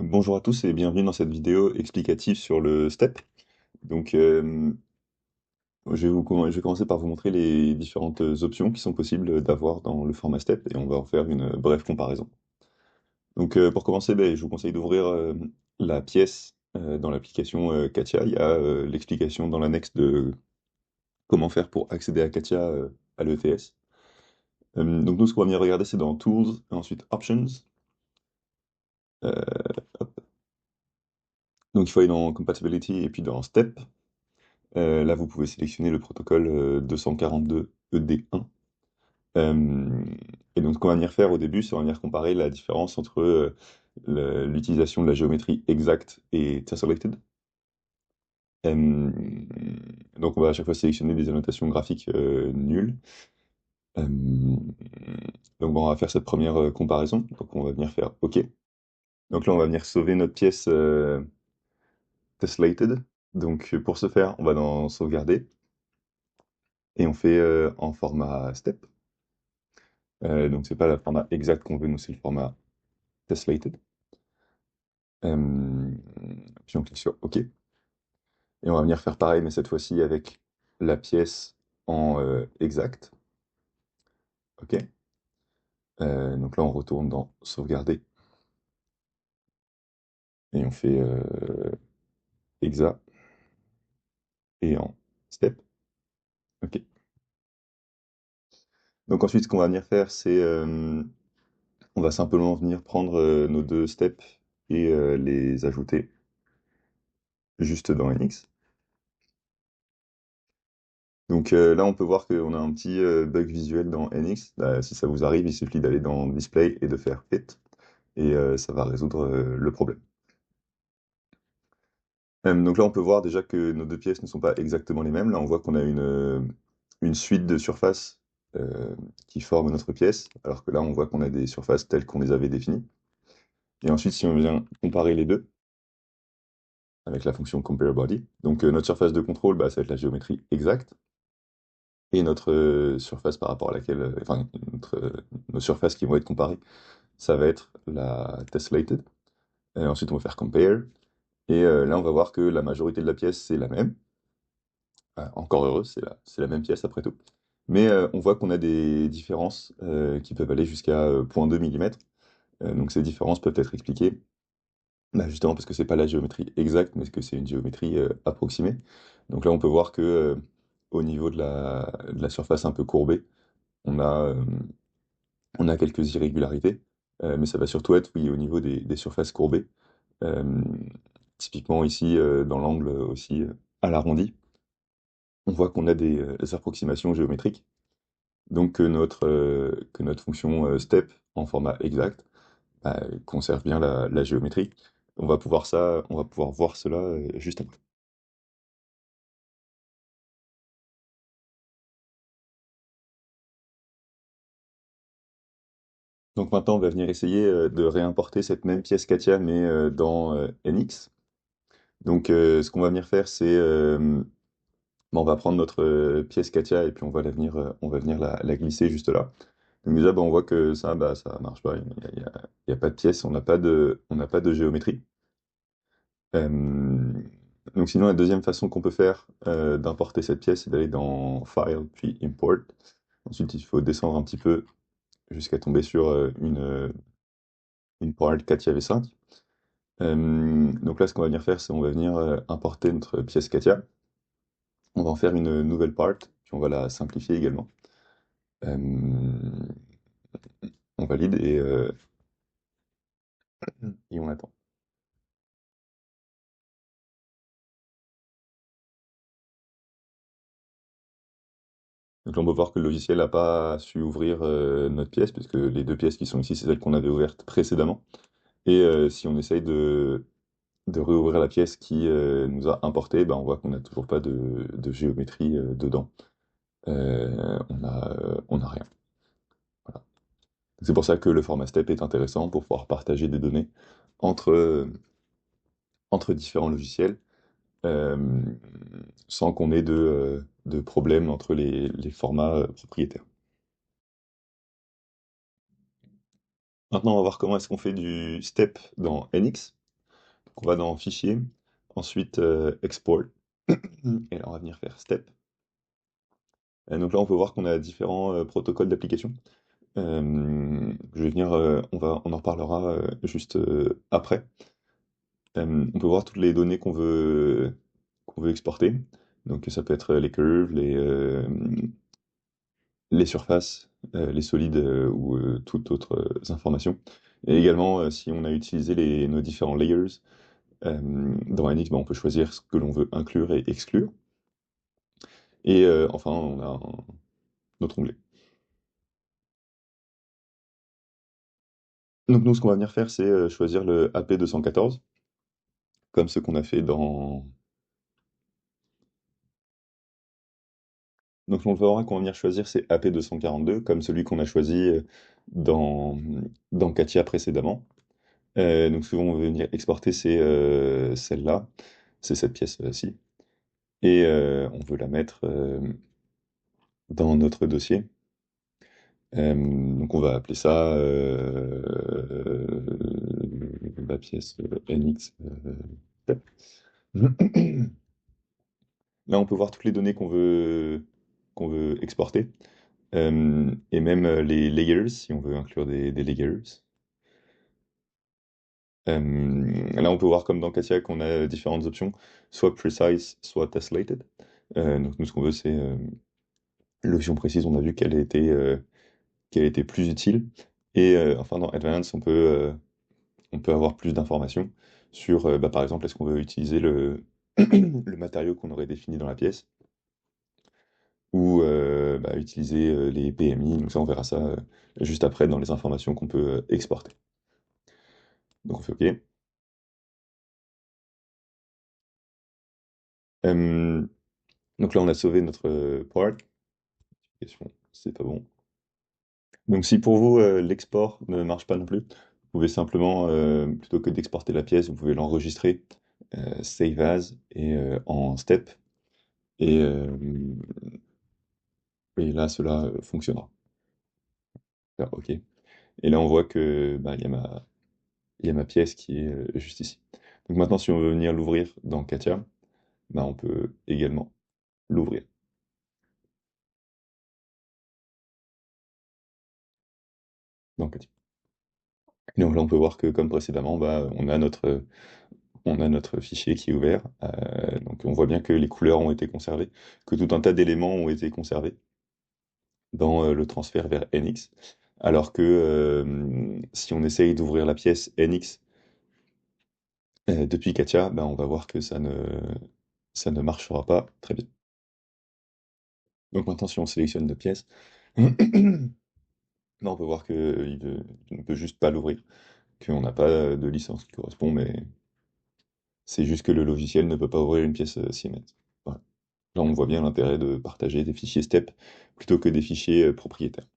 Bonjour à tous et bienvenue dans cette vidéo explicative sur le STEP. Donc, je vais commencer par vous montrer les différentes options qui sont possibles d'avoir dans le format STEP et on va en faire une brève comparaison. Donc, pour commencer, ben, je vous conseille d'ouvrir la pièce dans l'application Katia. Il y a l'explication dans l'annexe de comment faire pour accéder à Katia à l'ETS. Donc, nous, ce qu'on va venir regarder, c'est dans Tools, et ensuite Options. Euh, donc, il faut aller dans Compatibility et puis dans Step. Là, vous pouvez sélectionner le protocole 242 ED1. Euh, et donc, ce qu'on va venir faire au début, c'est on va venir comparer la différence entre l'utilisation de la géométrie exacte et tessellated. Euh, donc, on va à chaque fois sélectionner des annotations graphiques nulles. Euh, donc, bon, on va faire cette première comparaison. Donc, on va venir faire OK. Donc là, on va venir sauver notre pièce tessellated. Donc, pour ce faire, on va dans sauvegarder et on fait en format step. Donc c'est pas le format exact qu'on veut, nous c'est le format tesslated. Euh, Puis on clique sur OK. Et on va venir faire pareil, mais cette fois-ci avec la pièce en exact. OK. Donc là on retourne dans sauvegarder et on fait exa et en step. OK. Donc ensuite ce qu'on va venir faire c'est on va simplement venir prendre nos deux steps et les ajouter juste dans NX. Donc là, on peut voir qu'on a un petit bug visuel dans NX. Si ça vous arrive, il suffit d'aller dans Display et de faire Fit, et ça va résoudre le problème. Donc là, on peut voir déjà que nos deux pièces ne sont pas exactement les mêmes. Là, on voit qu'on a une suite de surfaces qui forment notre pièce, alors que là, on voit qu'on a des surfaces telles qu'on les avait définies. Et ensuite, si on vient comparer les deux avec la fonction Compare Body, donc notre surface de contrôle, bah, ça va être la géométrie exacte. Et notre surface par rapport à laquelle, enfin, nos surfaces qui vont être comparées, ça va être la tessellated. Et ensuite, on va faire compare. Et là, on va voir que la majorité de la pièce, c'est la même. Encore heureux, c'est la même pièce après tout. Mais on voit qu'on a des différences qui peuvent aller jusqu'à 0,2 mm. Donc ces différences peuvent être expliquées bah, justement parce que c'est pas la géométrie exacte, mais que c'est une géométrie approximée. Donc là, on peut voir que au niveau de la surface un peu courbée, on a, euh, on a quelques irrégularités, mais ça va surtout être, oui, au niveau des surfaces courbées. Euh, Typiquement ici, dans l'angle aussi à l'arrondi, on voit qu'on a des approximations géométriques. Donc que notre fonction step en format exact bah, conserve bien la géométrie. On va pouvoir voir cela juste après. Donc maintenant, on va venir essayer de réimporter cette même pièce Katia, mais dans NX. Donc ce qu'on va venir faire, c'est on va prendre notre pièce Katia et puis on va venir la glisser juste là. Donc déjà, bah, on voit que ça, bah, ça marche pas. Il y a pas de pièce, on n'a pas de géométrie. Euh, donc sinon, la deuxième façon qu'on peut faire d'importer cette pièce, c'est d'aller dans File, puis Import. Ensuite, il faut descendre un petit peu jusqu'à tomber sur une part Katia V5. Donc là, ce qu'on va venir faire, c'est on va venir importer notre pièce Katia. On va en faire une nouvelle part, puis on va la simplifier également. Euh, on valide et on attend. Donc là, on peut voir que le logiciel n'a pas su ouvrir notre pièce, puisque les deux pièces qui sont ici, c'est celles qu'on avait ouvertes précédemment. Et si on essaye de réouvrir la pièce qui nous a importé, ben, on voit qu'on n'a toujours pas de géométrie dedans. On a rien. Voilà. C'est pour ça que le format STEP est intéressant pour pouvoir partager des données entre, entre différents logiciels euh, sans qu'on ait de problème entre les formats propriétaires. Maintenant, on va voir comment est-ce qu'on fait du step dans NX. On va dans Fichier, ensuite Export, et là on va venir faire Step. Donc là on peut voir qu'on a différents protocoles d'application. Je vais venir, on en reparlera juste après. On peut voir toutes les données qu'on veut exporter. Donc ça peut être les curves, les surfaces, les solides ou toutes autres informations. Et également, si on a utilisé nos différents layers, dans NX, bah, on peut choisir ce que l'on veut inclure et exclure. Et enfin, on a notre onglet. Donc nous, ce qu'on va venir faire, c'est choisir le AP214, comme ce qu'on a fait dans... Donc on va voir qu'on va venir choisir, c'est AP242, comme celui qu'on a choisi dans, dans Katia précédemment. Donc ce qu'on veut venir exporter, c'est celle-là, c'est cette pièce-ci. Et on veut la mettre dans notre dossier. Donc on va appeler ça la pièce NX. Step. Là, on peut voir toutes les données qu'on veut exporter. Et même les layers, si on veut inclure des layers. Là, on peut voir comme dans Katia qu'on a différentes options, soit precise, soit tesslated. Donc nous, ce qu'on veut, c'est l'option précise, on a vu qu'elle était plus utile. Et enfin, dans Advanced, on peut avoir plus d'informations sur, bah, par exemple, est-ce qu'on veut utiliser le matériau qu'on aurait défini dans la pièce ou bah, utiliser les PMI. Donc ça, on verra ça juste après dans les informations qu'on peut exporter. Donc on fait OK. Euh, donc là, on a sauvé notre part. C'est pas bon. Donc si pour vous, l'export ne marche pas non plus, vous pouvez simplement, plutôt que d'exporter la pièce, vous pouvez l'enregistrer, save as, et en step. Et, et là, cela fonctionnera. Faire OK. Et là, on voit que bah, il y a ma pièce qui est juste ici. Donc maintenant, si on veut venir l'ouvrir dans Katia, bah, on peut également l'ouvrir dans Katia. Et donc là, on peut voir que comme précédemment, bah, on a notre fichier qui est ouvert. Donc on voit bien que les couleurs ont été conservées, que tout un tas d'éléments ont été conservés dans le transfert vers NX. Alors que si on essaye d'ouvrir la pièce NX depuis Katia, bah, on va voir que ça ne marchera pas très bien. Donc maintenant, si on sélectionne notre pièce, là, on peut voir qu'il ne peut juste pas l'ouvrir, qu'on n'a pas de licence qui correspond, mais c'est juste que le logiciel ne peut pas ouvrir une pièce Siemens. Voilà. Là, on voit bien l'intérêt de partager des fichiers STEP plutôt que des fichiers propriétaires.